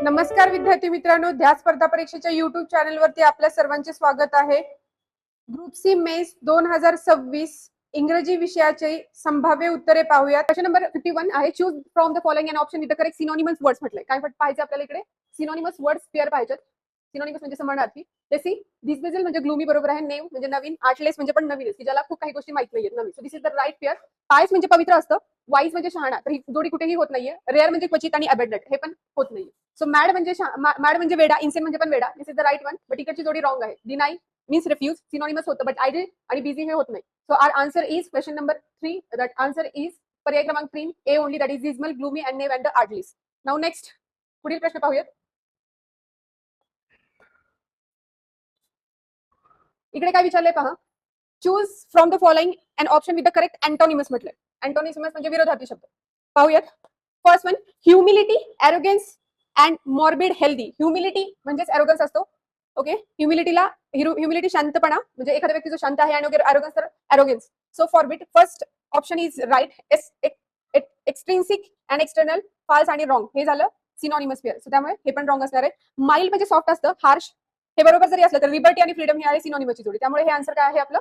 नमस्कार विद्यार्थी मित्रांनो, ध्यास स्पर्धा परीक्षेच्या युट्यूब चॅनलवरती आपल्या सर्वांचे स्वागत आहे. ग्रुप सी मेन्स 2026 इंग्रजी विषयाचे संभाव्य उत्तरे पाहूया. क्वेश्चन नंबर 51 आहे. Choose from the following an option with the correct synonymous words म्हटलंय. काय पाहिजे आपल्याला इकडे? सिनोनिमस वर्ड्स पेअर पाहिजेत. सिनोनिमस म्हणजे समानार्थी. जशी डिसबिजल म्हणजे ग्लूमी बरोबर आहे. नेव म्हणजे नवीन. आर्टलेस म्हणजे पण नवीन, की ज्याला खूप काही गोष्टी माहित नाहीयेत नवीन. So this is the right pair. Pious म्हणजे पवित्र असतं. वाईज म्हणजे शहाणा, तर ही जोडी कुठेही होत नाहीये. रेअर म्हणजे क्वचित आणि अबेंडंट हे पण होत नाहीये. सो मॅड म्हणजे वेडा, इन्सेन म्हणजे पण वेडा. This is the right one, but इकडची जोडी रॉंग आहे. डिनाय मीन्स रिफ्यूज, सिनोनिमस होतं, बट आयडियल आणि बिझी हे होत नाही. So our answer is question number 3. That answer is पर्याय क्रमांक 3 A only, that is dismal, gloomy and knave and the artist. Now next पुढील प्रश्न पाहूयात. इकडे काय विचारलंय पहा. Choose from the following an option with the correct antonymous म्हटलंय. अँटोनिमस म्हणजे विरोधार्थी शब्द. पाहूयात. First one, humility, arrogance and morbid healthy. Humility म्हणजेच एरोगन्स असतो. ओके, ह्युमिलिटी शांतपणा म्हणजे एखाद्या व्यक्ती जो शांत आहे, आणि एरोगन्स तर arrogance. So forbid first option is right. Extrinsic and external false आणि रॉंग हे झालं सिनॉनिमस पेअर. सो त्यामुळे हे पण रॉंग असणार आहे. माइल्ड म्हणजे सॉफ्ट असतं, हार्श हे बरोबर जरी असलं तर लिबर्टी आणि फ्रीडम ही आहे सिनॉनिमसची जोडी. त्यामुळे हे आन्सर काय आहे आपलं?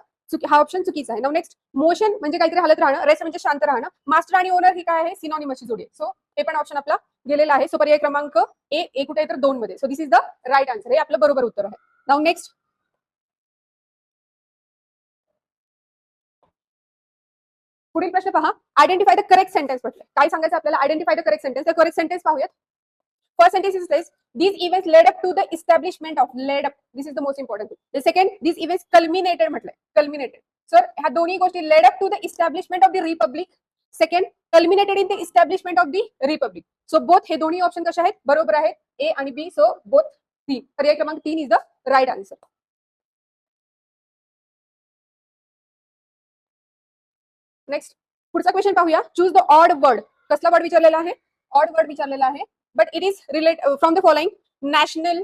हा ऑप्शन चुकीचा आहे. नाउ नेक्स्ट, मोशन म्हणजे काहीतरी हालत राहणं, रेस्ट म्हणजे शांत राहणं. मास्टर आणि ओनर ही काय आहे? सिनॉनिमसची जोडी. सो हे पण ऑप्शन आपला गेलेला आहे. सो पर्याय क्रमांक ए कुठे तर 2 मध्ये. So this is the right answer. हे आपलं बरोबर उत्तर आहे. नाउ नेक्स्ट, पुढील प्रश्न पहा. आयडेंटिफाय द करेक्ट सेंटेन्स म्हटलं. काय सांगायचं आपल्याला? Identify the correct sentence. तर करेक्ट सेंटेन्स पाहूयात. First sentence is this: these events led up to the establishment of led up. This is the most important thing. The second, these events culminated म्हटलंय. Culminated. Sir, ह्या दोन्ही गोष्टी led up to the establishment of the republic. Second, culminated in the establishment of the republic. So both हे दोन्ही option कसे आहेत? बरोबर आहेत. ए आणि बी. So both 3. पर्याय क्रमांक 3 is the right answer. Next पुढचा क्वेश्चन पाहूया. Choose the odd word. कसला वर्ड विचारलेला आहे? ऑड वर्ड विचारलेला आहे. But it is relate from the following: national,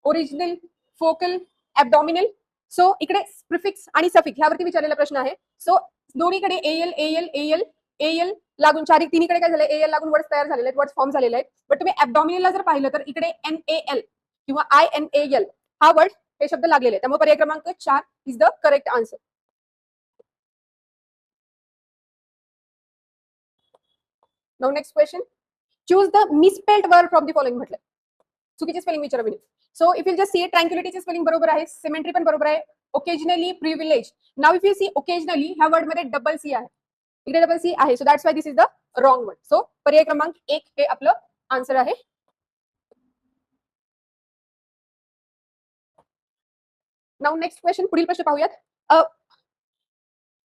original, focal, abdominal. सो इकडे प्रिफिक्स आणि सफिक्स ह्यावरती विचारलेला प्रश्न आहे. सो दोन्हीकडे एल एल एल एल लागून तिन्हीकडे काय झालं? एल लागून वर्ड्स तयार झालेले आहेत, वर्ड्स फॉर्म झालेले आहेत. बट तुम्ही ॲबडॉमिनलला जर पाहिलं तर इकडे NAL किंवा INAL हा वर्ड हे शब्द लागलेले आहेत. त्यामुळे पर्याय क्रमांक 4 is the correct answer. Now next question, choose the misspelled word from the following म्हटलं. चुकीची स्पेलिंग विचारावी. So if you just see ट्रँक्युलिटीची स्पेलिंग बरोबर आहे, सिमेंट्री पण बरोबर आहे, occasionally, privilege. Now if you see occasionally ह्या वर्ड मध्ये डबल सी आहे, इकडे डबल सी आहे. So that's why this is the wrong word. So पर्याय क्रमांक 1 हे आपलं आन्सर आहे. नाउ नेक्स्ट क्वेश्चन, पुढील प्रश्न पाहूयात.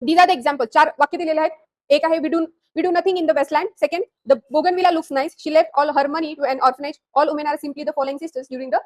These R the example. 4 वाक्य दिलेले आहेत. एक आहे we do nothing in the westland. Second, the bougainvillea looks nice. She left all her money to an orphanage. All women are simply the following sisters during the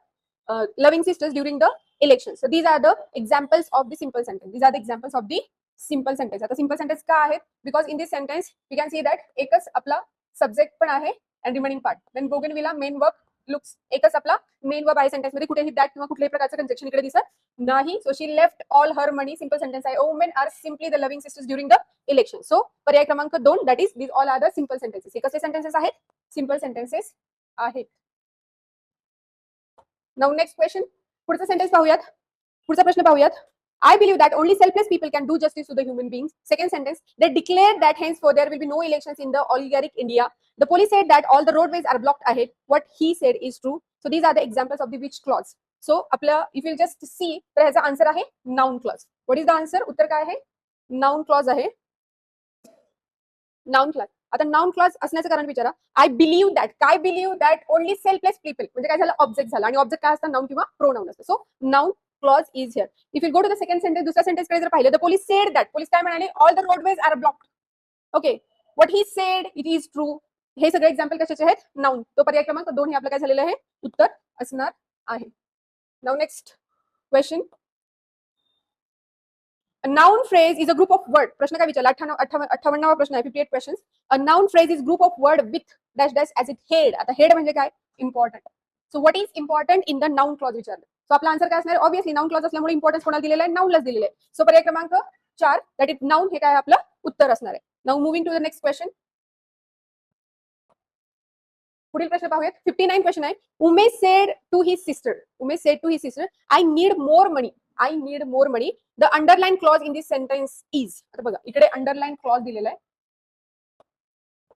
loving sisters during the elections. So these are the examples of the simple sentence. These are the examples of the simple sentence. आता simple sentence का आहे? Because in this sentence we can see that एकच आपला subject पण आहे and remaining part. Then bougainvillea main verb looks एकच आपला main verb आहे. सेंटेन्स मध्ये कुठेही दॅट किंवा कुठल्याही प्रकारचं कंजक्शन इकडे दिसत नाही. So she left all her money, simple sentence आहे. Women are simply the loving sisters during the election. So पर्याय क्रमांक 2 that is these all are the simple sentences. हे कसे सेंटेन्सेस आहेत? सिंपल सेंटेन्सेस आहेत. नाउ नेक्स्ट क्वेश्चन, पुढचा sentence पाहूयात. पुढचा प्रश्न पाहूयात. I believe that only selfless people can do justice to the human beings. Second sentence, they declared that henceforth there will be no elections in the oligarchic India. The police said that all the roadways are blocked ahead. What he said is true. So these are the examples of the which clause. So आपलं if you just see तर ह्याचा answer आहे noun clause. What is the answer? उत्तर काय आहे? noun clause आहे. noun clause. आता noun clause असण्याचं कारण विचारा. I believe that. काय believe that only selfless people म्हणजे काय झालं? ऑब्जेक्ट झाला. आणि ऑब्जेक्ट काय असतं? नाउन किंवा प्रोनाउन असतं. So noun clause is here. If you go to the second sentence, दुसऱ्या सेंटेन्स कडे जर पाहिलं तर police said that. पोलीस काय म्हणाले? All the roadways are blocked. Okay. What he said, it is true. हे सगळे एक्झाम्पल कशाचे आहेत? नाउन. तो पर्याय क्रमांक 2 हे आपलं काय झालेलं आहे? उत्तर असणार आहे. Now next question, A noun phrase is a group of word. प्रश्न काय विचारला? 58वा प्रश्न आहे. 58 questions. A noun phrase is group of word with dash dash as its head. आता हेड म्हणजे काय? Important. So what is important in the noun clause विचारलं. So आपला आन्सर काय असणार? ऑब्विसली नाउन क्लॉज असल्यामुळे इम्पॉर्टन्स कोणाला दिलेला आहे? नाउनलाच दिलेला आहे. सो पर्याय क्रमांक 4 दॅट इज नाउन हे काय आपलं उत्तर असणार आहे. Now moving to the next question. पुढील प्रश्न पाहूयात. 59 क्वेश्चन आहे. Umesh said to his sister I need more money. The underline clause in this sentence is. आता बघा इकडे अंडरलाईन क्लॉज दिलेला आहे.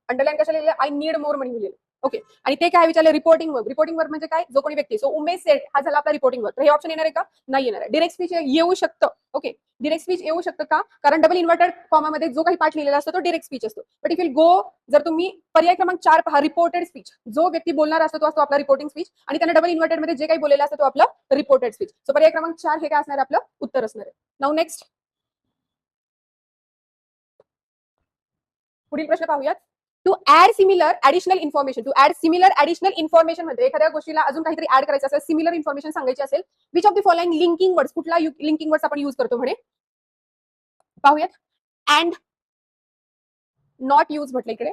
अंडरलाईन कशाला लिहिलं? आय नीड मोर मनी लिहिलं. ओके. आणि ते काय विचारलं? रिपोर्टिंग वर्ब म्हणजे काय? जो कोणी व्यक्ती. सो उमेश सेड हा झाला आपला रिपोर्टिंग वर्ब. तर हे ऑप्शन येणार आहे का? नाही येणार आहे. डायरेक्ट स्पीच येऊ शकतं. ओके. डायरेक्ट स्पीच येऊ शकतं का? कारण डबल इन्व्हर्टेड कॉमामध्ये जो काही पार्ट लिहिलेला असतो तो डायरेक्ट स्पीच असतो. बट इफ विल गो, जर तुम्ही पर्याय क्रमांक 4 पहा, रिपोर्टेड स्पीच. जो व्यक्ती बोलणार असतो तो असतो आपला रिपोर्टिंग स्पीच आणि त्याने डबल इन्व्हर्टेड मध्ये जे काही बोललेलं असतं तो आपलं रिपोर्टेड स्पीच. सो पर्याय क्रमांक 4 हे काय असणार आहे? आपलं उत्तर असणार आहे. नाउ नेक्स्ट पुढील प्रश्न पाहूयात. To add similar additional information मध्ये एखाद्या गोष्टीला अजून काहीतरी ऍड करायचं असेल, सिमिलर इन्फॉर्मेशन सांगायची असेल, which of the following linking words, कुठला लिंकिंग वर्ड्स आपण यूज करतो म्हणे? पाहूयात. अँड नॉट यूज म्हटलं इकडे.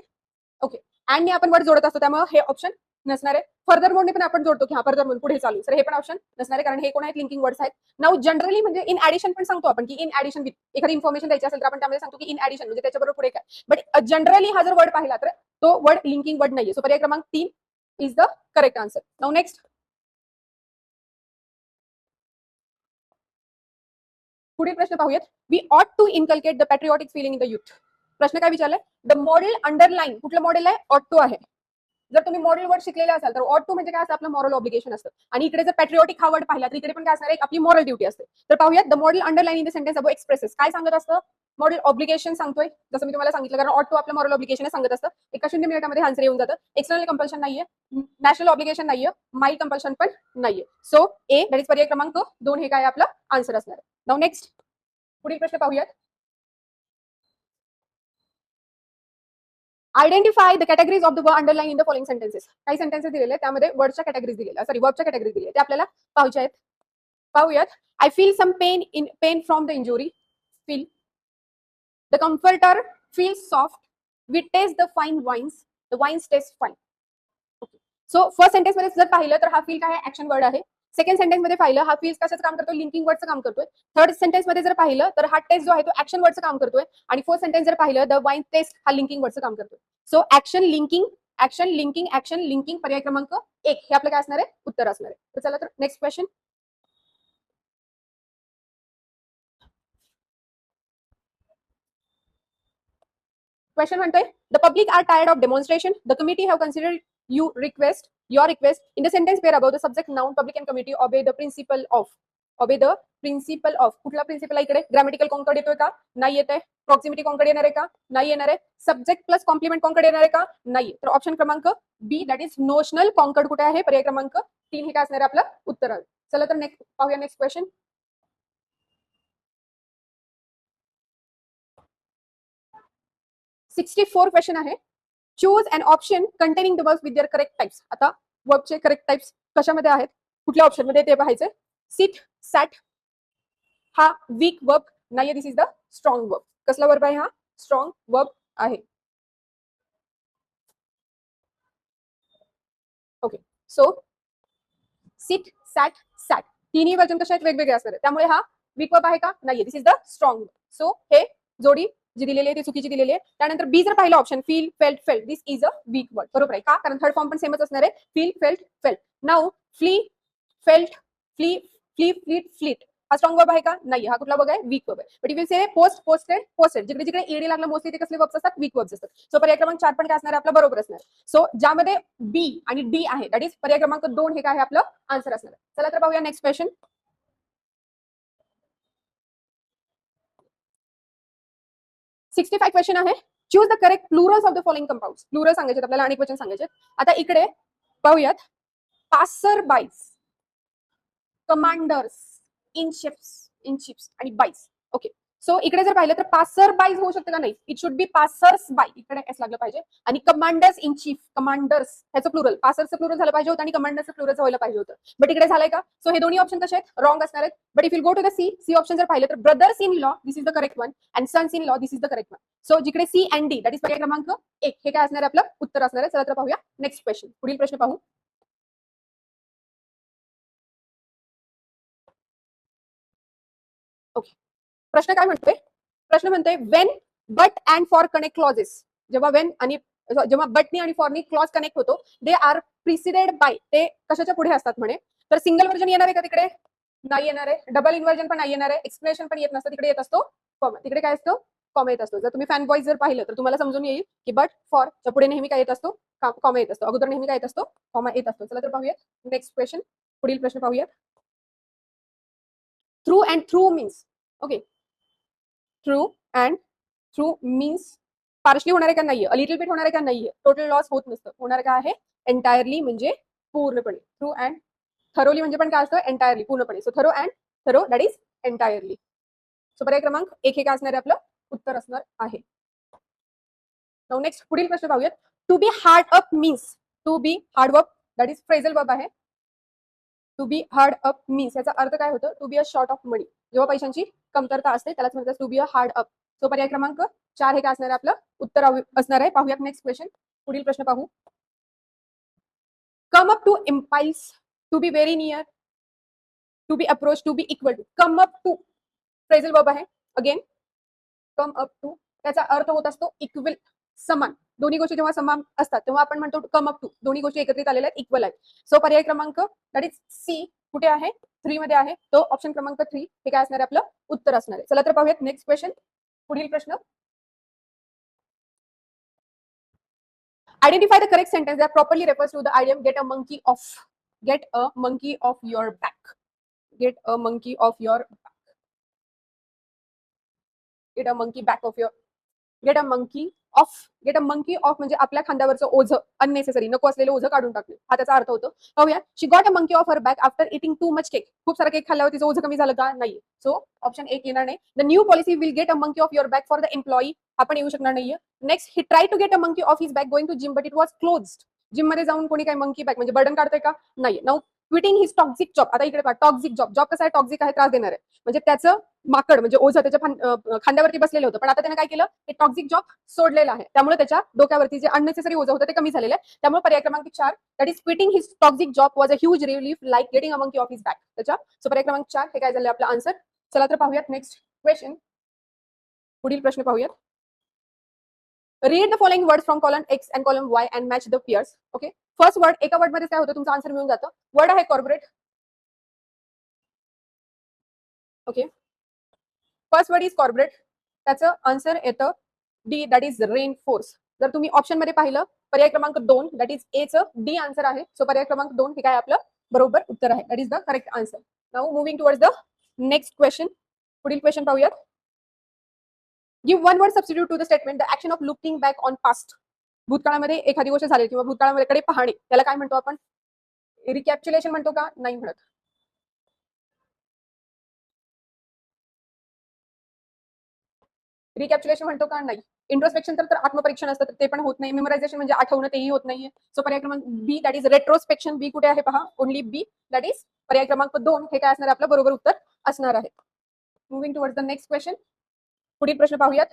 ओके. अँड ने आपण वर्ड जोडत असतो त्यामुळे हे ऑप्शन नसणार आहे. फर्दर मोडने पण आपण जोडतो की हा फर्दर मोड पुढे चालू, तर हे पण ऑप्शन नसणार आहे कारण हे कोण आहेत? लिंकिंग वर्ड्स आहेत. नाउ जनरली म्हणजे इन ऍडिशन पण सांगतो आपण की इन ऍडिशन विथ एखादी इन्फॉर्मेशन द्यायची असेल तर आपण त्यामध्ये सांगतो की इन ऍडिशन म्हणजे त्याच्याबरोबर पुढे काय. बट जनरली हा जर वर्ड पाहिला तर तो वर्ड लिंकिंग वर्ड नाहीये. सो पर्याय क्रमांक 3 is the correct answer. Now next पुढील प्रश्न पाहूयात. We ought to inculcate the patriotic feeling in the youth. प्रश्न काय विचारलाय? द मॉडेल अंडरलाईन कुठलं मॉडेल आहे? ऑटो आहे. जर तुम्ही मॉडेल वर्ड शिकलेला असाल तर ऑट टू म्हणजे काय असतं? आपलं मॉरल ऑब्लिगेशन असतं. आणि इकडे जर पॅट्रिऑटिक हा वर्ड पाहिला तर इकडे पण काय असणार आहे? आपली मॉरल ड्युटी असते. तर पाहूयात. The model underline in the sentence above expresses काय सांगत असतं? मॉडेल ऑब्लिगेशन सांगतोय, जसं मी तुम्हाला सांगितलं, कारण ऑट टू आपलं मॉरल ऑब्लिगेशन सांगत असतं. 1 मिनिटामध्ये आन्सर येऊन जातं. एक्सटर्नल कंपल्शन नाहीये, नॅशनल ऑब्लिगेशन नाहीये, माइल्ड कंपल्शन पण नाहीये. सो ए दॅट इज पर्याय क्रमांक 2 हे काय आपलं आन्सर असणार आहे. नाउ नेक्स्ट पुढील प्रश्न पाहूयात. Identify the categories of the word underline in the following sentences. काही सेंटेन्सेस दिलेले त्यामध्ये वर्डच्या कॅटेगरीज दिलेल्या, सॉरी वर्बच्या कॅटेगरीज दिलेल्या, ते आपल्याला पाहूच्या आहेत. पाहूयात. I feel some pain from the injury. Feel. The comforter feels soft. We taste the fine wines. The wines taste fine. So first sentence मध्ये जर पाहिलं तर हा फील काय आहे? ऍक्शन वर्ड आहे. सेकंड सेंटेन्स मध्ये पाहिलं हा फील्स कशाचं काम करतोय? लिंकिंग वर्डचं काम करतोय. थर्ड सेंटेन्स मध्ये जर पाहिलं तर हा टेस्ट जो आहे तो ऍक्शन वर्डचं काम करतोय. आणि फोर्थ सेंटेन्स जर पाहिलं द वाईन टेस्ट हा लिंकिंग वर्डचं काम करतोय. सो ऍक्शन लिंकिंग पर्याय क्रमांक 1 हे आपलं काय असणार आहे? उत्तर असणार आहे. तर चला तर नेक्स्ट क्वेश्चन. क्वेश्चन म्हणतोय the public are tired of demonstration. The committee have considered your request in the sentence where above the subject noun public and committee obey the principle of कुठला प्रिन्सिपल आहे इकडे? Grammatical Concord येतोय का? नाही येत आहे. Proximity Concord येणार आहे का? नाही येणार आहे. सब्जेक्ट प्लस कॉम्प्लिमेंट कॉन्कॉर्ड येणार आहे का? नाही. तर ऑप्शन क्रमांक बी दॅट इज नोशनल कॉन्कॉर्ड कुठे आहे? पर्याय क्रमांक 3 हे काय असणार आहे आपलं उत्तर. चला तर नेक्स्ट पाहूया. Next question. 64 क्वेश्चन आहे. Choose an option containing the verbs with their correct types. आता वर्बचे करेक्ट टाइप्स कशामध्ये आहेत? कुठल्या ऑप्शन मध्ये ते पाहायचं. सिट, सॅट हा वीक वर्ब नाहीये. This is the strong verb. कसला वर्ब आहे हा? स्ट्रॉंग वर्ब आहे. ओके. सो सिट, सॅट तिन्ही वचन कशा आहेत? वेगवेगळे असणार आहेत. त्यामुळे हा वीक वर्ब आहे का? नाहीये. This is the strong verb. So हे जोडी जी दिलेली आहे ती चुकीची दिलेली आहे. त्यानंतर बी जर पाहिलं option feel, felt this is a week word. बरोबर आहे का? कारण थर्ड फॉर्म पण सेमच असणार आहे. Feel, felt. Now flee, felt, fleet हा स्ट्रॉंग वर्ब आहे का? नाही. हा कुठला वर्ब आहे? वीक वर्ब आहे. But if you say posted जिकडे जिकडे ईडी लागला मोस्टली ते कसले वर्ब्स असतात? वीक वर्ब्स असतात. सो पर्याय क्रमांक 4 पण काय असणार आहे? आपला बरोबर असणार. सो ज्यामध्ये बी आणि डी आहे दॅट इज पर्याय क्रमांक 2 हे काय आहे? आपलं आन्सर असणार. चला तर पाहूया नेक्स्ट क्वेश्चन. 65 क्वेश्चन आहे. Choose the correct Plurals of the following compounds. Plural सांगायचे आपल्याला, अनेक वचन सांगायचे. आता इकडे पाहूयात. पासर बाईज, कमांडर्स, इन शिप्स आणि बाईज. ओके. सो इकडे जर पाहिलं तर पासर बाईज होऊ शकतं का? नाही. It should be passers bye. इकडे एस लागलं पाहिजे. आणि कमांडर्स इन चीफ, कमांडर्स ह्याचं प्लुरल, पासरचं प्लुरल झालं पाहिजे होतं आणि कमांडर्सचं प्लुरल व्हायला पाहिजे होतं. बट इकडे झालंय का? सो हे दोन्ही ऑप्शन कसे आहेत? रॉंग असणार आहेत. But if you go to the C option जर पाहिलं तर brothers in law this is the correct one and sons in law this is the correct one. So जिकडे C and D that is पर्याय क्रमांक 1 हे काय असणार आहे? आपलं उत्तर असणार आहे. चला तर पाहूया नेक्स्ट क्वेश्चन. पुढील प्रश्न पाहू. ओके. प्रश्न काय म्हणतोय? प्रश्न म्हणतोय Wien, but and for connect clauses. जेव्हा वेन आणि जेव्हा बटनी आणि फॉरनी क्लॉज कनेक्ट होतो दे आर प्रिसिडेड बाय, ते कशाच्या पुढे असतात म्हणे. तर सिंगल व्हर्जन येणार आहे का तिकडे? नाही येणार आहे. डबल इन्व्हर्जन पण नाही येणार आहे. एक्सप्लेनेशन पण येत नसतं, तिकडे येत असतो कॉमा. तिकडे काय असतो? कॉमा येत असतो. जर तुम्ही फॅन बॉईज जर पाहिलं तर तुम्हाला समजून येईल की बट फॉरच्या पुढे नेहमी काय येत असतो? कॉमा येत असतो. अगोदर नेहमी काय येत असतो? कॉमा येत असतो. चला तर पाहूयात नेक्स्ट क्वेश्चन. पुढील प्रश्न पाहूयात. Through and through means, okay, through and through means partially होणार आहे का नाहीये? लिटिल बिट होणार आहे का नाहीये? टोटल लॉस होत नसतं. होणार काय आहे? एंटायरली म्हणजे पूर्णपणे. थ्रू अँड थरोली म्हणजे पण काय असतं? एंटायरली, पूर्णपणे. So thorough and thorough that is entirely. So पर्याय क्रमांक 1 हे काय असणार आहे? आपलं उत्तर असणार आहे. नाउ नेक्स्ट पुढील प्रश्न पाहूयात. To be hard up means, to be hard work that is phrasal verb आहे. To be hard up means याचा अर्थ काय होतं? To be a short of money, जेव्हा पैशांची कमतरता असते त्यालाच म्हणतात to be a hard up. So पर्याय क्रमांक 4 हे काय असणार आहे? आपलं उत्तर असणार आहे. पाहूयात नेक्स्ट क्वेश्चन. पुढील प्रश्न पाहू. Come up to implies, to be very near, to be approach, to be equal to. Come up to phrasal verb आहे. अगेन कम अप टू त्याचा अर्थ होत असतो इक्वल, समान. दोन्ही गोष्टी जेव्हा समान असतात तेव्हा आपण म्हणतो कम अप टू. दोन्ही गोष्टी एकत्रित आलेल्या आहेत, इक्वल आहेत. सो पर्याय क्रमांक दॅट इज सी कुठे आहे? 3 मध्ये आहे. तो ऑप्शन क्रमांक 3 हे काय असणार आहे? आपलं उत्तर असणार आहे. चला तर पाहूयात नेक्स्ट क्वेश्चन. पुढील प्रश्न. Identify the correct sentence that properly refers to the idiom get a monkey off. Get a monkey off your back. Get a monkey off your back. Get a monkey back of your. Get a monkey off. Get a monkey off म्हणजे आपल्या खांद्यावरचं ओझं, unnecessary, नको असलेलं ओझं काढून टाकणे, हा त्याचा अर्थ होतो. पाहूया. She got a monkey off her back after eating too much cake. खूप सारा केक खाल्ल्यावर तिचं ओझं कमी झालं का? नाही. सो ऑप्शन 1 येणार नाही. The new policy will get a monkey off your back for the employee, आपण येऊ शकणार नाहीये. Next, he try to get a monkey off his back going to gym but it was closed. Gym मध्ये जाऊन कोणी काय monkey back म्हणजे burden काढतंय का? नाही. Now quitting his toxic job. आता इकडे पहा, टॉक्सिक जॉब. जॉब कसा आहे? टॉक्सिक आहे, त्रास देणार आहे. म्हणजे त्याचं माकड म्हणजे ओझं त्याच्या खांद्यावरती बसलेलं होतं, पण आता त्याने काय केलं? ते टॉक्सिक जॉब सोडलेला आहे. त्यामुळे त्याच्या डोक्यावरती जे अननेसेसरी ओझं होतं ते कमी झालेलं आहे. त्यामुळे पर्याय क्रमांक 4 that is quitting his toxic job was a huge relief like getting a monkey off his back. त्याच्या सो पर्याय क्रमांक 4 हे काय झालं? आपला आन्सर. चला तर पाहूयात नेक्स्ट क्वेश्चन. पुढील प्रश्न पाहूयात. Read the following words from column x and column Y and match the pairs. Okay, first word, एका वर्ड मध्ये काय होतं? तुमचं आन्सर मिळून जातं. वर्ड आहे corporate. Okay, first word is corporate. त्याचं आन्सर येतं D that is rain force. जर तुम्ही ऑप्शन मध्ये पाहिलं, पर्याय क्रमांक 2 दॅट इज ए चं डी आन्सर आहे. सो पर्याय क्रमांक 2 हे काय आपलं बरोबर उत्तर आहे. That is the correct answer. Now moving towards the next question. पुढील क्वेश्चन पाहूयात. Give one word substitute to the statement the action of looking back on past. भूतकाळामध्ये एखादी गोष्ट झाली किंवा भूतकाळाकडे पाहणे, त्याला काय म्हणतो आपण? रिकॅप्च्युलेशन म्हणतो का? नाही म्हणत. रिकॅप्च्युलेशन म्हणतो का? नाही. इंट्रोस्पेक्शन तर आत्मपरीक्षण असतं, ते पण होत नाही. मेमोरायझेशन म्हणजे आठवणं, तेही होत नाहीये. सो पर्याय क्रमांक बी दॅट इज रेट्रोस्पेक्शन. बी कुठे आहे पहा? ओनली बी दॅट इज पर्याय क्रमांक 2 हे काय असणार? आपलं बरोबर उत्तर असणार आहे. Moving towards the next question. पुढील प्रश्न पाहूयात.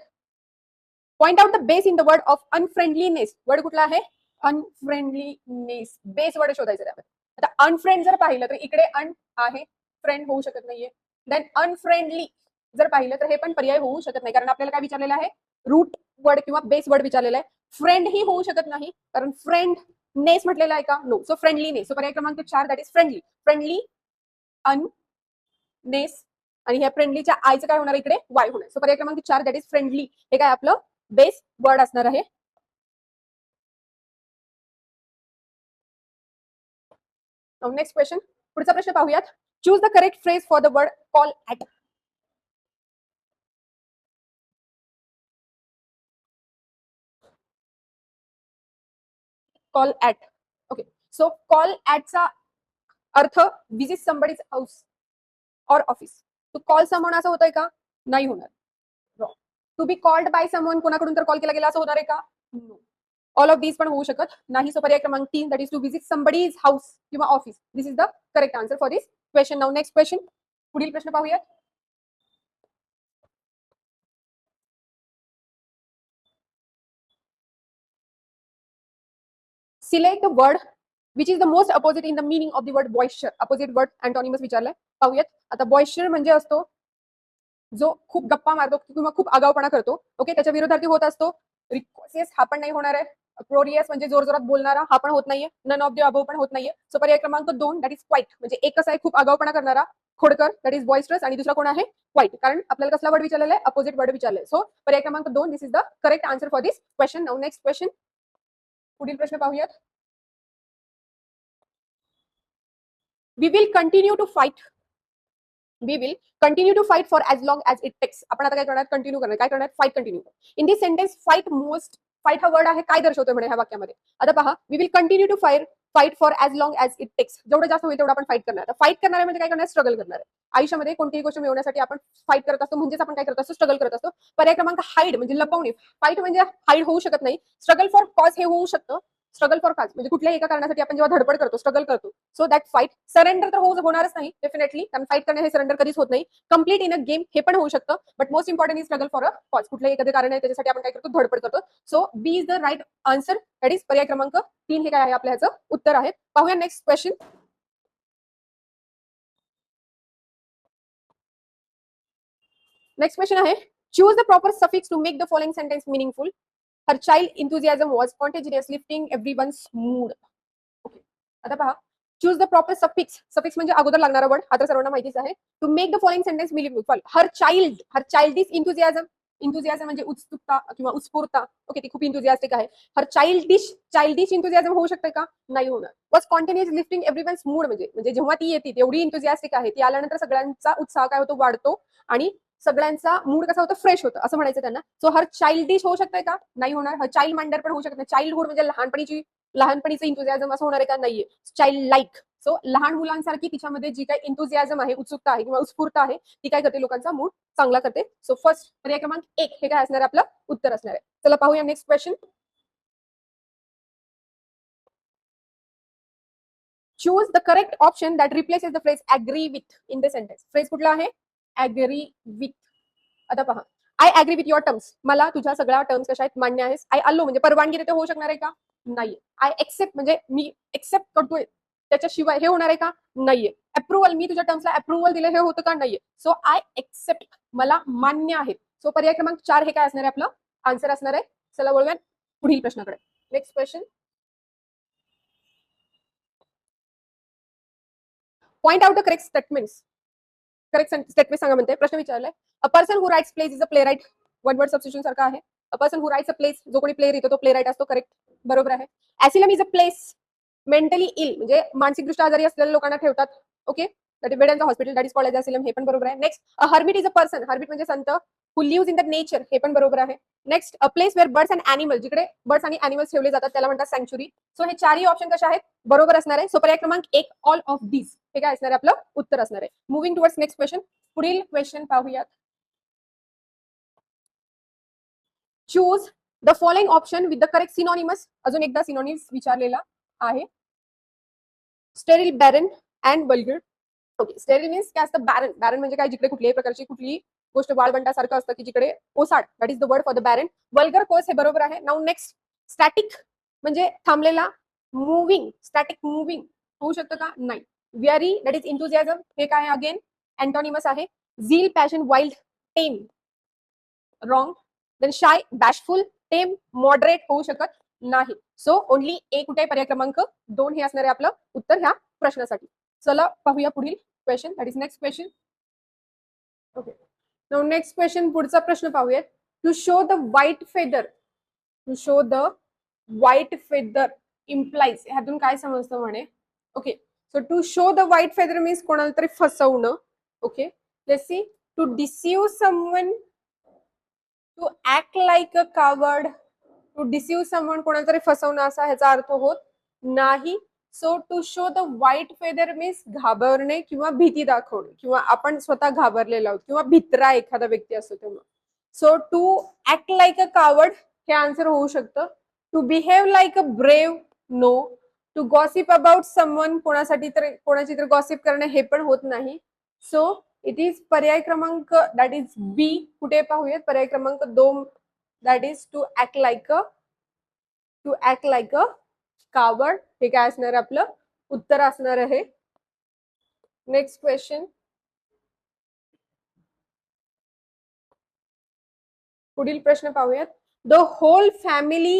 Point out the base in the word of unfriendliness. Word कुठला आहे? अनफ्रेंडलीनेस. बेस वर्ड शोधायचं त्यामध्ये. आता अनफ्रेंड जर पाहिलं तर इकडे अन आहे, फ्रेंड होऊ शकत नाहीये. देन अनफ्रेंडली जर पाहिलं तर हे पण पर्याय होऊ शकत नाही, कारण आपल्याला काय विचारलेलं आहे? रूट वर्ड किंवा बेस वर्ड विचारलेला आहे. फ्रेंड ही होऊ शकत नाही, कारण फ्रेंड नेस म्हटलेला आहे का? नो. So friendliness. सो पर्याय क्रमांक 4 दॅट इज फ्रेंडली. फ्रेंडली, अन, नेस आणि ह्या फ्रेंडलीच्या आयचं काय होणार? इकडे वाय होणार. सो पर्याय क्रमांक 4 दॅट इज फ्रेंडली हे काय आपलं बेस वर्ड असणार आहे. Next question. पुढचा प्रश्न पाहूयात. Choose the correct phrase for the word call at. Call at. Okay, so call ॲटचा अर्थ विजिट समबडीज हाऊस और ऑफिस. टू कॉल समवन असं होतंय का? नाही होणार. Wrong. To be called by someone, कोणाकडून तर कॉल केला गेला असं होणार आहे का? नो. ऑल ऑफ दीज पण होऊ शकत नाही. सो पर्याय क्रमांक 3 that is to visit somebody's house किंवा office. This is the correct answer for this question. Now next question. पुढील प्रश्न पाहूयात. Select the word which is the most opposite in the meaning of the word moisture. Opposite word antonyms विचारलाय. पाहूयात. आता बॉयस्चर म्हणजे असतो जो खूप गप्पा मारतो किंवा खूप आगाऊपणा करतो. ओके, त्याच्या विरोधार्थी होत असतो रिक्वेस्ट. हा पण नाही होणार आहे. उप्रोरियस म्हणजे जोर जोरात बोलणारा, हा पण होत नाहीये. नन ऑफ द अबव पण होत नाहीये. सो पर्याय क्रमांक 2 दॅट इज क्वाईट, म्हणजे एकच आहे खूप आगाऊपणा करणारा, खोडकर, दॅट इज बॉयस्ट्रस, आणि दुसरा कोण आहे क्वाईट. कारण आपल्याला कसला वर्ड विचारलेला आहे, अपोजिट वर्ड विचारलेला. सो पर्याय क्रमांक 2 this is the correct answer for this question. Now next question, पुढील प्रश्न पाहूयात. We will continue to fight, we will continue to fight for as long as it takes. आपण आता काय करणार, कंटिन्यू करणार, काय करणार, fight continue. In this sentence fight most, fight हा वर्ड आहे, काय दर्शवतोय म्हणे ह्या वाक्यामध्ये. आता पहा, we will continue to fight for as long as it text. जेवढं जास्त होईल तेवढं आपण फाईट करणार. फाईट करणार आहे म्हणजे काय करणार, स्ट्रगल करणार आहे. आयुष्यामध्ये कोणतीही गोष्ट मिळवण्यासाठी आपण फाईट करत असतो, म्हणजेच आपण काय करत असतो, स्ट्रगल करत असतो. पर्याय क्रमांक हाईड म्हणजे लपवणे. फाईट म्हणजे हाईड होऊ शकत नाही. स्ट्रगल फॉर कॉज हे होऊ शकतं. स्ट्रगल फॉर कॉज म्हणजे कुठल्याही एका कारणासाठी आपण जेव्हा धडपड करतो, स्ट्रगल करतो, सो दॅट फाईट. सरेंडर तर होणारच नाही डेफिनेटली, कारण फाईट करणे हे सरेंडर कधीच होत नाही. कम्प्लीट इन अ गेम हे पण होऊ शकतं, but most important is struggle for a cause. कुठलंही एखादं कारण आहे त्याच्यासाठी आपण काय करतो, धडपड करतो. So B is the right answer, that is पर्याय क्रमांक 3 हे काय आहे आपल्या ह्याचं उत्तर आहे. पाहूया नेक्स्ट क्वेश्चन. नेक्स्ट क्वेश्चन आहे, choose the proper suffix to make the following sentence meaningful. Her child enthusiasm was contagious, lifting everyone's mood. Okay, आता पहा, choose the proper suffix. Suffix म्हणजे अगोदर लागणारा वर्ड, हा तर सर्वांना माहितीच आहे. To make the following sentence meaningful. Her child is enthusiasm म्हणजे उत्सुकता किंवा उत्स्फूर्ता. ओके, ती खूप इंथुझियास्टिक आहे. हर चाइल्डिश इंथुझियाझम होऊ शकते का, नाही होणार. वॉज कॉन्टिन्युअस लिफ्टिंग एव्हरीवन्स मूड म्हणजे जेव्हा ती येते तेवढी इंथुझियास्टिक आहे, ती आल्यानंतर सगळ्यांचा उत्साह काय होतो, वाढतो, आणि सगळ्यांचा मूड कसा होतो, फ्रेश होतं, असं म्हणायचं त्यांना. सो हर चाइल्डिश होऊ शकते का, नाही होणार. हर चाइल्ड माइंडेड पण होऊ शकत नाही. चाइल्डहुड म्हणजे लहानपणीचं इंथुझियाझम असं होणार आहे का, नाहीये. चाइल्ड लाईक, सो लहान मुलांसारखी तिच्यामध्ये जी काही इंथुझियाझम आहे, उत्सुकता आहे किंवा उत्स्फूर्त आहे, ती काय करते, लोकांचा मूड चांगला करते. सो फर्स्ट पर्याय क्रमांक 1 हे काय असणार आहे, आपलं उत्तर असणार आहे. चला पाहूया next question. Choose the correct option that replaces the phrase agree with in the sentence. Phrase कुठला आहे, अग्री विथ. आता पहा, I agree with your terms, मला तुझ्या सगळ्या टर्म्स कशा आहेत, मान्य आहेस. आय अल्लो म्हणजे परवानगी देते, होऊ शकणार आहे का, नाही. आय एक्सेप्ट म्हणजे मी एक्सेप्ट करतोय, त्याच्याशिवाय हे होणार आहे का, नाहीये. अप्रुव्हल, मी तुझ्या टर्म्सला अप्रुव्हल दिले, हे होतं का, नाहीये. सो आय एक्सेप्ट, मला मान्य आहे. सो पर्याय क्रमांक 4 हे काय असणार आहे, आपलं आन्सर असणार आहे. चला बोलूया पुढील प्रश्नाकडे. Next question, point out the correct statements. Correct statement सांगा म्हणते, प्रश्न विचारलाय. A person who writes plays is a playwright. One word substitution सारखा आहे. A person who writes a place, जो कोणी प्ले लिहितो तो प्ले राईट असतो, करेक्ट, बरोबर आहे. Asylum is a place mentally ill म्हणजे मानसिकदृष्ट्या आजारी असलेल्या लोकांना ठेवतात. Okay, that is bed in the hospital, that is called as asylum, हे पण बरोबर आहे. Next, a hermit is a person, hermit म्हणजे संत, who lives in the nature, हे पण बरोबर आहे. Next, a place where birds and animal, जिकडे बर्ड्स आणि एनिमल्स ठेवले जातात त्याला म्हणतात सँक्च्युरी. सो हे चारही ऑप्शन कसे आहेत, बरोबर असणार आहे. सो पर्याय क्रमांक 1 ऑल ऑफ दीज हे काय असणार आहे, आपलं उत्तर असणार आहे. Moving towards next question. पुढील क्वेश्चन पाहूयात. Choose the following option with the correct synonyms. अजून एकदा सिनॉनिम्स विचारलेला आहे. Sterile, barren and vulgar. Okay, sterile means काय असतं, बॅरन. बॅरन म्हणजे काय, जिकडे कुठल्याही प्रकारची कुठलीही गोष्ट वाळवंटासारखं असतं, की जिकडे ओसाड, that is the word for the baron. Vulgar course हे बरोबर आहे. नाउ नेक्स्ट, स्टॅटिक म्हणजे थांबलेला, मुव्हिंग, स्टॅटिक मुव्हिंग होऊ शकतं का, नाही. व्हेरी, दॅट इज इंथुझियाझम, हे काय अगेन अँटोनिमस आहे. झील, पॅशन, वाईल्ड, टेम, रॉंग. देन शाय, बॅशफुल, टेम, मॉडरेट होऊ शकत नाही. सो ओनली ए कुठे, पर्याय क्रमांक 2 हे असणार आहे आपलं उत्तर ह्या प्रश्नासाठी. चला पाहूया पुढील question, that is next question. Okay, now next question, पुढचा प्रश्न पाहूया. To show the white feather, to show the white feather implies, ह्यातून काय समजतं म्हणे. Okay, so to show the white feather means कोणाला तरी फसवणं. Okay, let's see, to deceive someone, to act like a coward, to deceive someone कोणाला तरी फसवणं असा ह्याचा अर्थ होत नाही. So to show the white feather means घाबरणे किंवा भीती दाखवणे, किंवा आपण स्वतः घाबरलेलो आहोत किंवा भित्रा एखादा व्यक्ती असतो तेव्हा. So to act like a coward हे आन्सर होऊ शकतं. To behave like a brave, no. To gossip about someone, कोणाची तर गॉसिप करणे, हे पण होत नाही. सो इट इज पर्याय क्रमांक दॅट इज बी. कुठे पाहूयात, पर्याय क्रमांक 2 that is to act like a coward हे काय असणार आपलं उत्तर असणार आहे. नेक्स्ट क्वेश्चन, पुढील प्रश्न पाहूयात. The whole family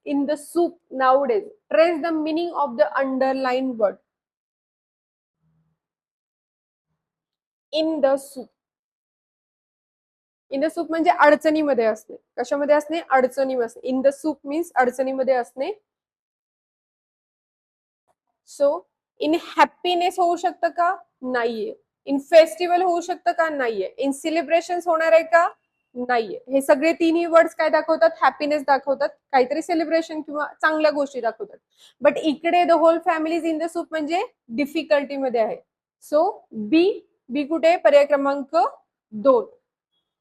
in the soup nowadays. Trace the meaning of the underlined word. In the soup. In the soup म्हणजे अडचणीमध्ये असणे. कशामध्ये असणे? अडचणीमध्ये असणे. इन द सूप मीन्स अडचणीमध्ये असणे. सो इन हॅपीनेस होऊ शकतं का? नाहीये. इन फेस्टिवल होऊ शकतं का? नाहीये. इन सेलिब्रेशन होणार आहे का? नाहीये. हे सगळे तिन्ही वर्ड्स काय दाखवतात? हॅपीनेस दाखवतात, काहीतरी सेलिब्रेशन किंवा चांगल्या गोष्टी दाखवतात. बट इकडे the whole family is in the soup म्हणजे डिफिकल्टी मध्ये आहे. सो बी कुठे? पर्याय क्रमांक 2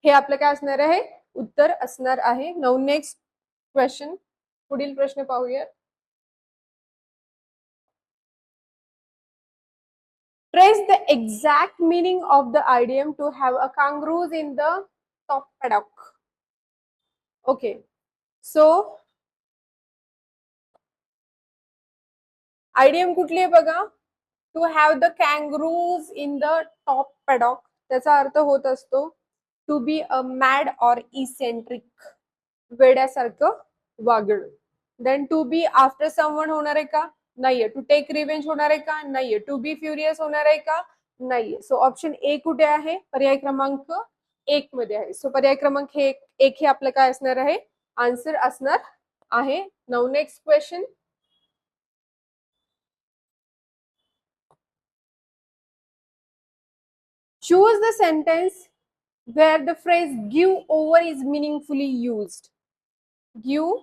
हे आपलं काय असणार आहे? उत्तर असणार आहे. नाउ नेक्स्ट क्वेश्चन, पुढील प्रश्न पाहूया. Trace the exact meaning of the idiom to have a kangaroos in the top paddock. Okay, so idiom कुठली आहे बघा? To have the kangaroos in the top paddock त्याचा अर्थ होत असतो to be a mad or eccentric, वेड्यासारखं वागणं. Then to be after someone होणार आहे का? नाहीये. टू टेक रिवेंज होणार आहे का? नाहीये. टू बी फ्युरियस होणार आहे का? नाहीये. सो ऑप्शन ए कुठे आहे? पर्याय क्रमांक 1 मध्ये आहे. सो पर्याय क्रमांक 1 हे आपलं काय असणार आहे? आन्सर असणार आहे. Now next question. Choose the sentence where the phrase give over is meaningfully used. Give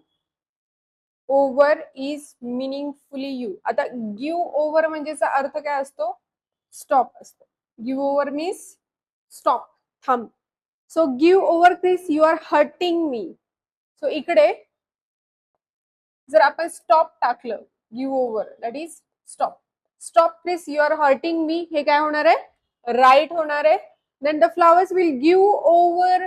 over is meaningfully used. आता give over म्हणजेचा अर्थ काय असतो? स्टॉप असतो. give over means stop, थांब. So give over Chris, you are hurting me. So इकडे जर आपण stop टाकलं, give over that is stop. Stop Chris, you are hurting me हे काय होणार आहे? राईट होणार आहे. Then the flowers will give over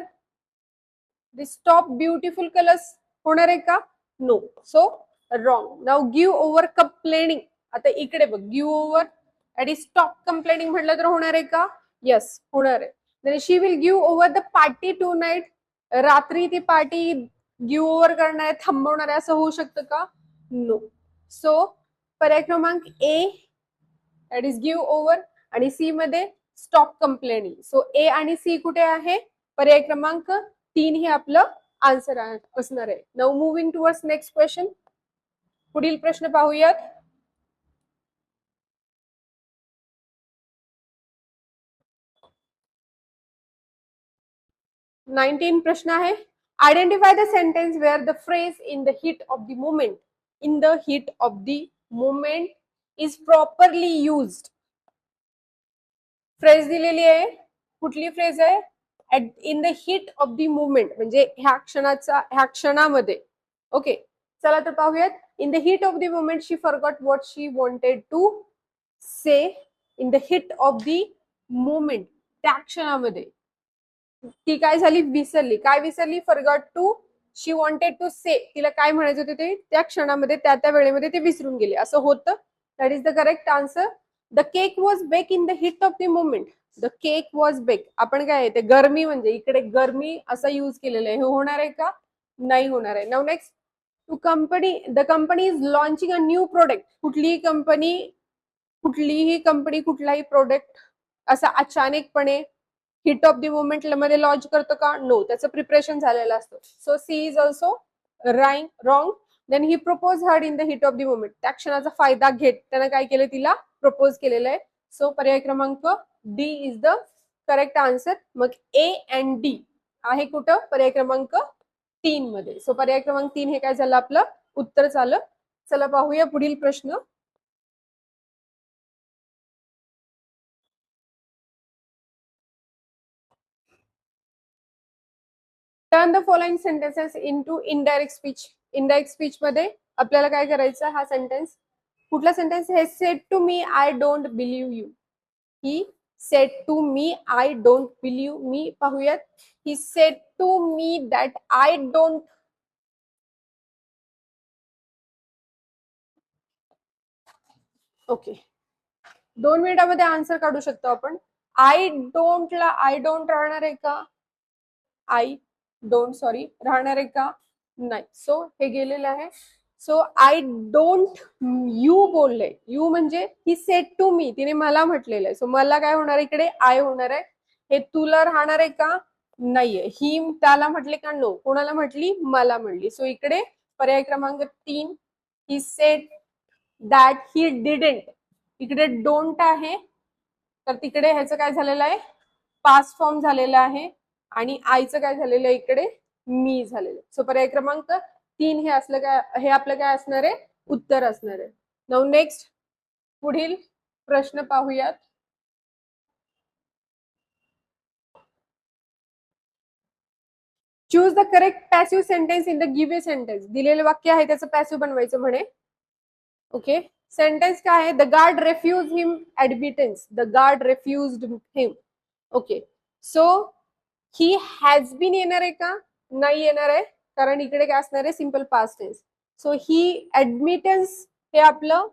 the stop beautiful colors होणार आहे का? No. So wrong. Now give over complaining. आता इकडे बघ, गिव्ह ओव्हर आणि स्टॉप कंप्लेनिंग म्हटलं तर होणार आहे का? येस, होणार आहे. Then she will give over the party tonight. रात्री ती पार्टी गिव्ह ओव्हर करणार आहे, थांबवणार आहे, असं होऊ शकतं का? नो. सो पर्याय क्रमांक ए दॅट इज गिव्ह ओव्हर आणि सी मध्ये स्टॉप कंप्लेनिंग. सो ए आणि सी कुठे आहे? पर्याय क्रमांक 3 हे आपलं आन्सर असणार आहे. Now moving towards next question. पुढील प्रश्न पाहूयात. नाईन्टीन प्रश्न आहे. Identify the sentence where the phrase in the heat of the moment, in the heat of the moment is properly used. Phrase दिलेली आहे. कुठली फ्रेज आहे? In the heat of the movement म्हणजे ह्या क्षणामध्ये. ओके, चला तर पाहूयात. In the heat of the movement she forgot what she wanted to say. In the heat of the movement त्या क्षणामध्ये ती काय झाली? विसरली. काय विसरली? Forgot to she wanted to say. तिला काय म्हणायचं होते ते त्या क्षणामध्ये त्या वेळेमध्ये ते विसरून गेले, असं होतं. That is the correct answer. The cake was bake in the heat of the movement. The cake was bake. आपण काय ते गरमी म्हणजे इकडे गरमी असा यूज केलेला आहे, हे होणार आहे का? नाही होणार आहे. Now next. To company the company is launching a new product. कुठलीही कंपनी कुठलाही प्रोडक्ट असा अचानकपणे हिट ऑफ द मुवमेंट मध्ये लॉन्च करतो का? नो. त्याचं प्रिपरेशन झालेलं असतं. So C is also wrong. Then he propose heard in the heat of the movement. त्या क्षणाचा फायदा घेत त्यानं काय केलं? तिला प्रपोज केलेलं आहे. सो पर्याय क्रमांक D is the correct answer. मग ए अँड डी आहे कुठं? पर्याय क्रमांक 3 मध्ये. सो पर्याय क्रमांक 3 हे काय झालं? आपलं उत्तर झालं. चला पाहूया पुढील प्रश्न. Turn the following sentences into indirect speech. Indirect speech मध्ये आपल्याला काय करायचं? हा सेंटेन्स कुठला sentence? He said to me I don't believe you. He said to me I don't believe me. पाहूयात. He said to me that I don't. Okay, 2 मिनिटांमध्ये answer काढू शकतो आपण. आय डोंटला आय डोंट राहणार आहे का? आय डोंट सॉरी राहणार आहे का? नाही. सो हे गेलेलं आहे. सो आय डोंट, यू बोलले, यू म्हणजे ही सेड टू मी, तिने मला म्हटलेलं आहे. सो मला काय होणार आहे इकडे, आय होणार आहे. हे तुला राहणार आहे का, नाहीये. ही त्याला म्हटले का, नो. कोणाला म्हटली, मला म्हटली. सो इकडे पर्याय क्रमांक 3, he said that he didn't, इकडे डोंट आहे, तर तिकडे ह्याचं काय झालेलं आहे, पास्ट फॉर्म झालेला आहे. आणि आयचं काय झालेलं आहे इकडे, मी झालेलं. सो पर्याय क्रमांक 3 हे असलं काय, हे आपलं काय असणार आहे, उत्तर असणार आहे. नाउ नेक्स्ट, पुढील प्रश्न पाहूयात. Choose the correct passive sentence in the given sentence. दिलेलं वाक्य आहे त्याचं पॅसिव्ह बनवायचं म्हणे. ओके, सेंटेन्स काय आहे, the guard refuse him admittance, the guard refused him. Okay, so he has been येणार आहे का, नाही येणार आहे, कारण इकडे काय असणार आहे, सिंपल पास्ट टेन्स. सो ही ऍडमिटन्स हे आपलं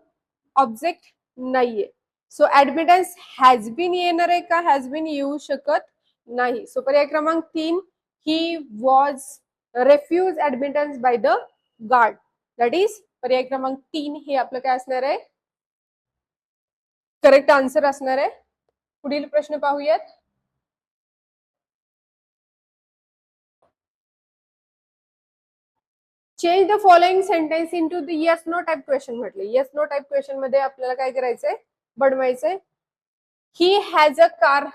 ऑब्जेक्ट नाहीये. सो ऍडमिटन्स हॅज बीन येणार आहे का, हॅज बीन येऊ शकत नाही. सो पर्याय क्रमांक 3, he was refuge admittance by the guard, that is पर्याय क्रमांक 3 हे आपलं काय असणार आहे, करेक्ट आन्सर असणार आहे. पुढील प्रश्न पाहूयात. Change the following sentence into the yes no type question म्हटले. येस नो टाइप क्वेश्चन मध्ये आपल्याला काय करायचंय, बनवायचंय. ही हॅज अ कार,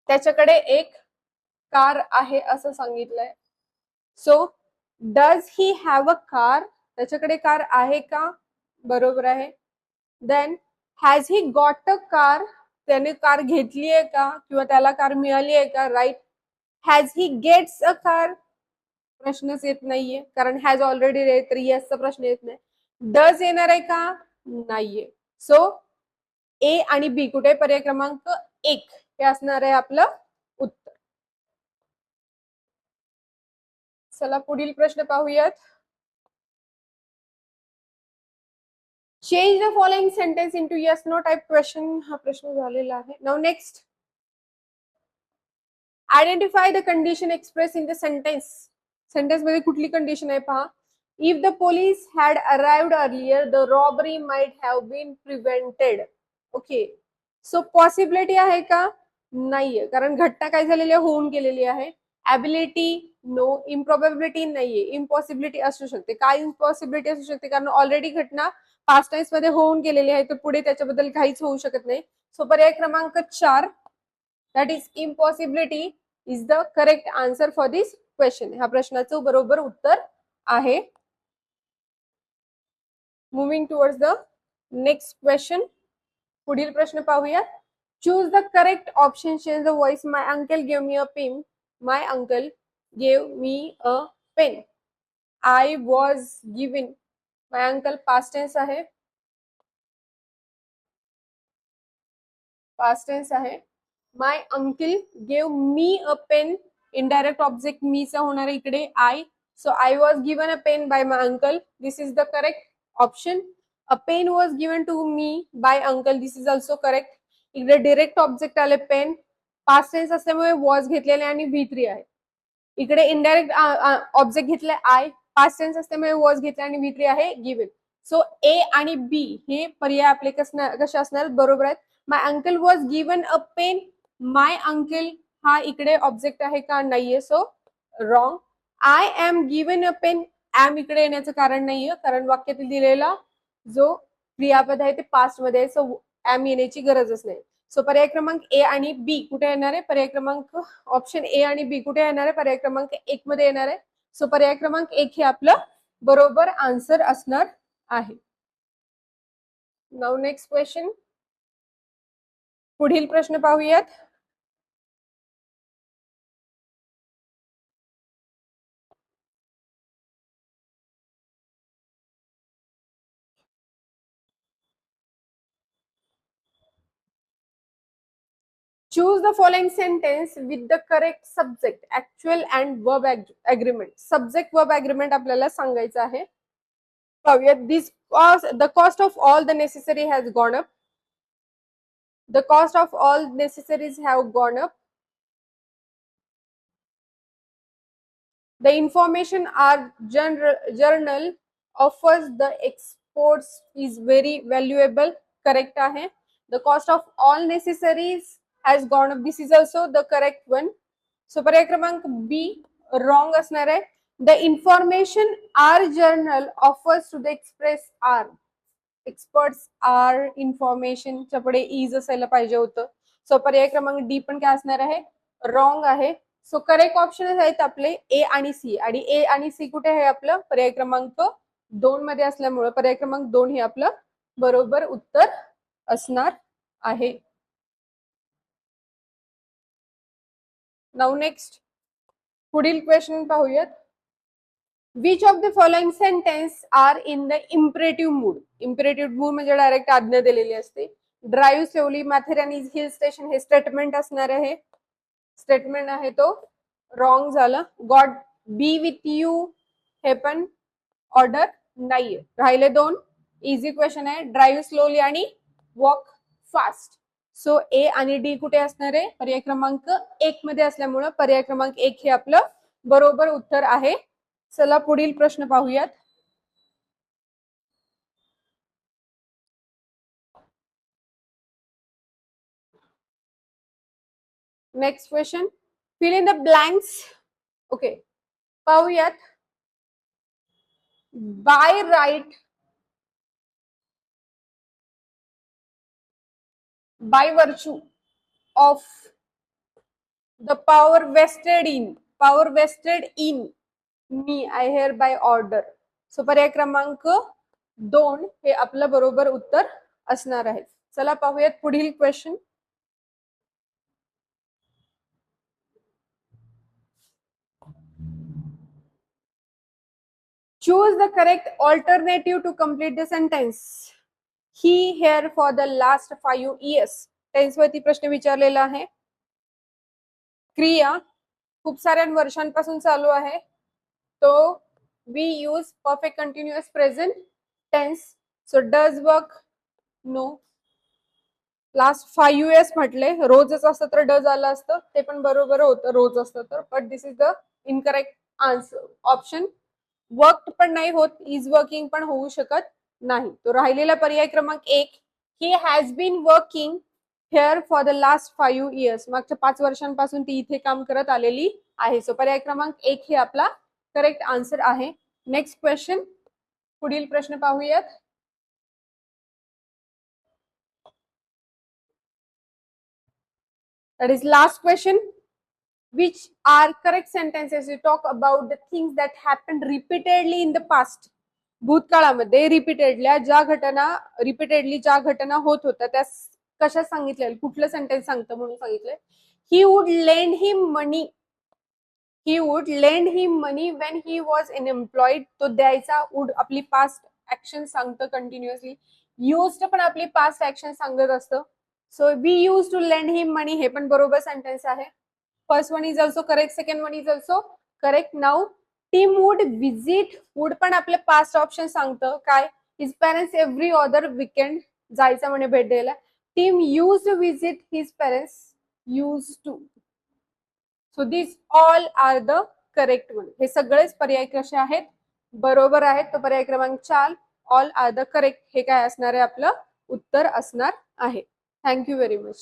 त्याच्याकडे एक कार आहे असं सांगितलंय. So does he have a car, त्याच्याकडे कार आहे का, बरोबर आहे. Then has he got a car, त्याने कार घेतली आहे का, किंवा त्याला कार मिळाली आहे का, right. Has he gets a car, प्रश्नच येत नाहीये, कारण हॅज ऑलरेडी, तर येसचा प्रश्न येत नाही. डज येणार आहे का, नाहीये. सो ए आणि बी कुठे, पर्याय क्रमांक 1 हे असणार आहे आपलं उत्तर. चला पुढील प्रश्न पाहूयात. Change the following sentence into yes no type question, हा प्रश्न झालेला आहे. Now next, identify the condition express in the sentence. Sentence मध्ये कुठली कंडिशन आहे पहा. If the police had arrived earlier the robbery might have been prevented. Okay, so possibility आहे का, नाहीये, कारण घटना काय झालेली आहे, होऊन गेलेली आहे. ॲबिलिटी नो, इम्प्रॉबेबिलिटी नाहीये, इम्पॉसिबिलिटी असू शकते. काय इम्पॉसिबिलिटी असू शकते, कारण ऑलरेडी घटना पास्ट टेन्स मध्ये होऊन गेलेली आहे, तर पुढे त्याच्याबद्दल काहीच होऊ शकत नाही. सो पर्याय क्रमांक 4, that is impossibility, is the correct answer for this question. ह्या प्रश्नाचं बरोबर उत्तर आहे. Moving towards the next question, पुढील प्रश्न पाहूया. Choose the correct option, change the voice. My uncle give me a pen, my uncle gave me a pen. I was given, my uncle past tense आहे, past tense आहे. My uncle gave me a pen, indirect object मीचा होणार आहे इकडे I. So I was given a pen by my uncle, this is the correct option. A pen was given to me by uncle, this is also correct. इकडे direct object आले pen, past tense असल्यामुळे was घेतलेले आणि V3 आहे. इकडे indirect object घेतले I, past tense असल्यामुळे was घेतले आणि V3 आहे गिवन. सो ए आणि बी हे पर्याय आपले कसे असणार, बरोबर आहेत. My uncle was given a pen, my uncle हा इकडे ऑब्जेक्ट आहे का, नाहीये, so wrong. I am given a pen, am इकडे येण्याचं कारण नाहीये, कारण वाक्यातील दिलेला जो क्रियापद आहे ते पास्ट मध्ये आहे, सो एम येण्याची गरजच नाही. सो पर्याय क्रमांक ए आणि बी कुठे येणार आहे, पर्याय क्रमांक ऑप्शन ए आणि बी कुठे येणार आहे, पर्याय क्रमांक 1 मध्ये येणार आहे. सो पर्याय क्रमांक 1 हे आपलं बरोबर आन्सर असणार आहे. नाउ नेक्स्ट क्वेश्चन, पुढील प्रश्न पाहूयात. Choose the following sentence with the correct subject, actual and verb agreement. Subject verb agreement आपल्याला सांगायचं आहे. पाहूयात. The cost of all the necessary has gone up. The cost of all necessaries have gone up. The information our journal offers the exports is very valuable. Correct आहे. The cost of all necessaries has gone up. This is also the correct one. So पर्याय क्रमांक B wrong असणार आहे. The information our journal offers to the experts are information च्या पुढे is असायला पाहिजे होतं. सो पर्याय क्रमांक डी पण काय असणार आहे, रॉंग आहे. सो करेक्ट ऑप्शन आहेत आपले ए आणि सी, आणि ए आणि सी कुठे आहे आपलं, पर्याय क्रमांक 2 मध्ये असल्यामुळे पर्याय क्रमांक 2 हे आपलं बरोबर उत्तर असणार आहे. नाउ नेक्स्ट पुढील क्वेश्चन पाहूयात. Which of the following sentence are in the imperative mood. Imperative mood म्हणजे डायरेक्ट आज्ञा दिलेली असते. Drive slowly, Matheran is hill station हे स्टेटमेंट असणार आहे. स्टेटमेंट आहे तो रॉंग झालं. गॉड बी विथ यू हे पण ऑर्डर नाहीये. राहिले 2 इझी क्वेश्चन आहे, ड्राईव्ह स्लोली आणि वॉक फास्ट. सो ए आणि डी कुठे असणार आहे, पर्याय क्रमांक 1 मध्ये असल्यामुळे पर्याय क्रमांक 1 हे आपलं बरोबर उत्तर आहे. चला पुढील प्रश्न पाहूयात. Next question, fill in the blanks. Okay पाहूयात. By right, by virtue of the power vested in me, I hereby order. So पर्याय क्रमांक 2 हे आपलं बरोबर उत्तर असणार आहे. चला पाहूयात पुढील question. Choose the correct alternative to complete the sentence. He here for the last 5 years. Tense वरती प्रश्न विचारलेला आहे. क्रिया खूप साऱ्या वर्षांपासून चालू आहे. तो we use perfect continuous present tense. So does work no. Last 5 years म्हटले, रोजच असतं तर डज आलं असतं, ते पण बरोबर होतं रोज असतं तर, but this is the incorrect answer. Option work पण नाही होत, इज वर्किंग पण होऊ शकत नाही. तो राहिलेला पर्याय क्रमांक 1, he has been working here for the last 5 years. मागच्या 5 वर्षांपासून ती इथे काम करत आलेली आहे. सो पर्याय क्रमांक 1 हे आपला करेक्ट आन्सर आहे. नेक्स्ट क्वेश्चन, पुढील प्रश्न पाहूयात. That is last question. Which are correct sentences to talk about the things that happened repeatedly in the past? भूतकाळामध्ये रिपीटेडली ज्या घटना होत होत्या त्या कशा सांगितल्या, कुठलं सेंटेन्स सांगतं म्हणून सांगितलंय. He would lend him money when he was unemployed. तो द्यायचा, would आपली पास्ट ऍक्शन सांगतं कंटिन्युअसली. युज्ड पण आपली पास्ट ऍक्शन सांगत असतं. So we used to lend him money हे पण बरोबर सेंटेन्स आहे. First one is also correct, second one is also correct. Now Tim would visit, would पण आपलं पास्ट ऑप्शन सांगतं काय, his parents every other weekend, जायचं म्हणे भेट द्यायला. Tim use to visit his parents, use to. So this all are the correct one. हे सगळेच पर्याय कसे आहेत, बरोबर आहेत. तो पर्याय क्रमांक 4 ऑल आर द करेक्ट हे काय असणार आहे, आपलं उत्तर असणार आहे. Thank you very much.